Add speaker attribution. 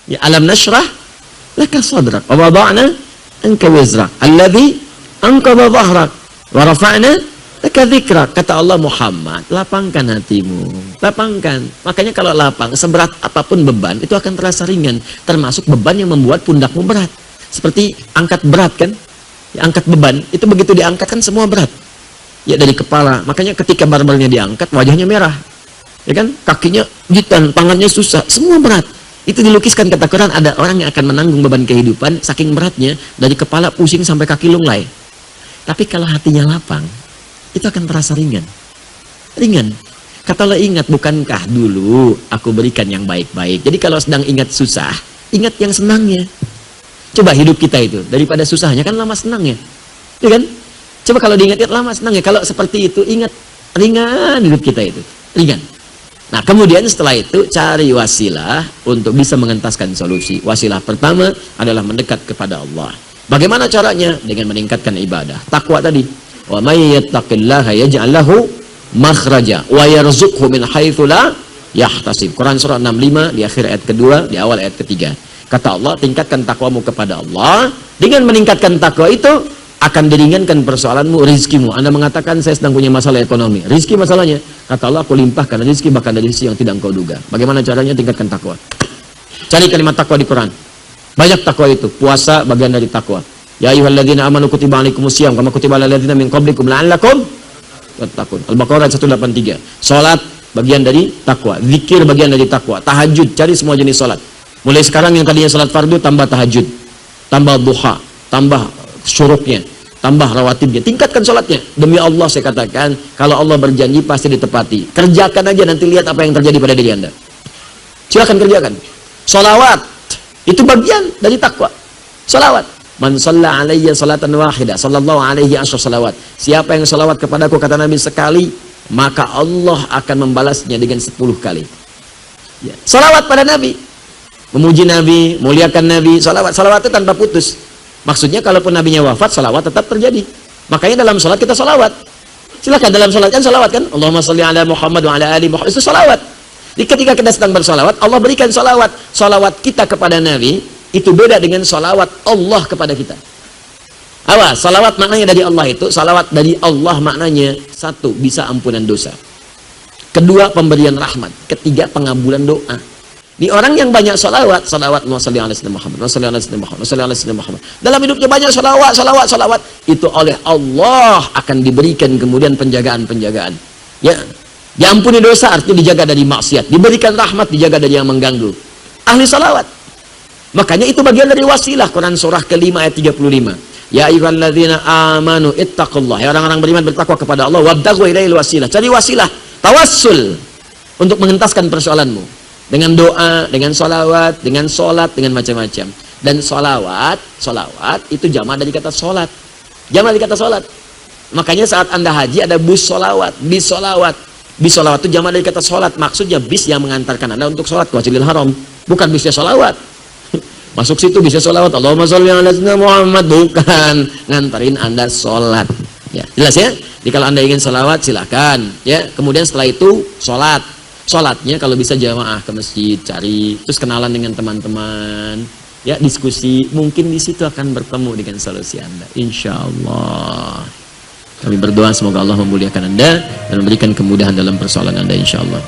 Speaker 1: Ya, alam nashrah laka sadrak wa wada'na anka wizrak alladhi anqadha dhahrak wa rafa'na laka dzikrak. Kata Allah, Muhammad, lapangkan hatimu, lapangkan. Makanya kalau lapang, seberat apapun beban itu akan terasa ringan, termasuk beban yang membuat pundakmu berat. Seperti angkat berat kan? Ya, angkat beban itu begitu diangkat kan semua berat. Ya, dari kepala. Makanya ketika barbelnya diangkat, wajahnya merah. Ya kan? Kakinya jitan, tangannya susah, semua berat. Itu dilukiskan kata Quran, ada orang yang akan menanggung beban kehidupan saking beratnya, dari kepala pusing sampai kaki lunglai. Tapi kalau hatinya lapang, itu akan terasa ringan. Ringan. Kata Allah, ingat, bukankah dulu aku berikan yang baik-baik. Jadi kalau sedang ingat susah, ingat yang senangnya. Coba hidup kita itu, daripada susahnya kan lama senangnya. Ya kan? Coba kalau diingat lama senangnya. Kalau seperti itu, ingat ringan hidup kita itu. Ringan. Nah, kemudian setelah itu cari wasilah untuk bisa mengentaskan solusi. Wasilah pertama adalah mendekat kepada Allah. Bagaimana caranya? Dengan meningkatkan ibadah. Takwa tadi. Wa may yattaqillaha yaj'al lahu makhraja wa yarzuqhu min haitsu la yahtasib. Quran surah 65 di akhir ayat kedua, di awal ayat ketiga. Kata Allah, tingkatkan takwamu kepada Allah. Dengan meningkatkan takwa itu akan diringankan persoalanmu, rizkimu. Anda mengatakan saya sedang punya masalah ekonomi, rizki masalahnya. Kata Allah, aku limpahkan rizki bahkan dari sisi yang tidak engkau duga. Bagaimana caranya? Tingkatkan takwa. Cari kalimat takwa di Quran. Banyak takwa itu. Puasa bagian dari takwa. Ya ayyuhalladzina amanu kutiba alaikumusiyam kama kutiba alal ladzina min qablikum la'allakum tattaqun. Al-Baqarah 183. Salat bagian dari takwa. Zikir bagian dari takwa. Tahajud, cari semua jenis salat. Mulai sekarang yang tadinya salat fardu tambah tahajud, tambah duha, tambah syuruknya, tambah rawatibnya, tingkatkan sholatnya. Demi Allah saya katakan, kalau Allah berjanji pasti ditepati. Kerjakan aja, nanti lihat apa yang terjadi pada diri Anda. Silakan kerjakan. Sholawat itu bagian dari takwa. Sholawat. Man shalla alayya salatan wahidah sallallahu alaihi asyar salawat. Siapa yang sholawat kepadaku, kata Nabi, sekali, maka Allah akan membalasnya dengan 10 kali. Ya. Sholawat pada Nabi, memuji Nabi, muliakan Nabi. Sholawat itu tanpa putus. Maksudnya kalaupun nabinya wafat, salawat tetap terjadi. Makanya dalam sholat kita salawat. Silahkan dalam sholat kan salawat kan. Allahumma sholli ala Muhammad wa ala ali Muhammad. Itu salawat. Jadi ketika kita sedang bersalawat, Allah berikan salawat. Salawat kita kepada Nabi itu beda dengan salawat Allah kepada kita. Awas, salawat maknanya dari Allah itu. Salawat dari Allah maknanya, satu, bisa ampunan dosa. Kedua, pemberian rahmat. Ketiga, pengabulan doa. Di orang yang banyak salawat, salawat Muhammad, Muhammad. Dalam hidupnya banyak salawat, itu oleh Allah akan diberikan kemudian penjagaan. Ya, diampuni dosa artinya dijaga dari maksiat, diberikan rahmat, dijaga dari yang mengganggu. Ahli salawat. Makanya itu bagian dari wasilah. Quran surah ke-5 ayat 35. Ya ayyuhalladzina amanu ittaqullah. Ya orang-orang beriman, bertakwa kepada Allah, wabtaghu ilaihil wasilah. Cari wasilah, tawassul untuk mengentaskan persoalanmu. Dengan doa, dengan sholawat, dengan sholat, dengan macam-macam. Dan sholawat itu jamaah dari kata sholat. Jamaah dari kata sholat. Makanya saat Anda haji ada bus sholawat, bis sholawat. Bis sholawat itu jamaah dari kata sholat. Maksudnya bis yang mengantarkan Anda untuk sholat ke Masjidil Haram. Bukan bisnya sholawat. Masuk situ bisa sholawat. Allahumma sholli ala sayyidina Muhammad. Bukan. Ngantarin Anda sholat. Ya, jelas ya? Jadi kalau Anda ingin sholawat silakan. Ya, kemudian setelah itu sholat. Sholatnya kalau bisa jamaah ke masjid, cari, terus kenalan dengan teman-teman, ya diskusi, mungkin di situ akan bertemu dengan solusi Anda, insya Allah. Kami berdoa semoga Allah memuliakan Anda dan memberikan kemudahan dalam persoalan Anda, insya Allah.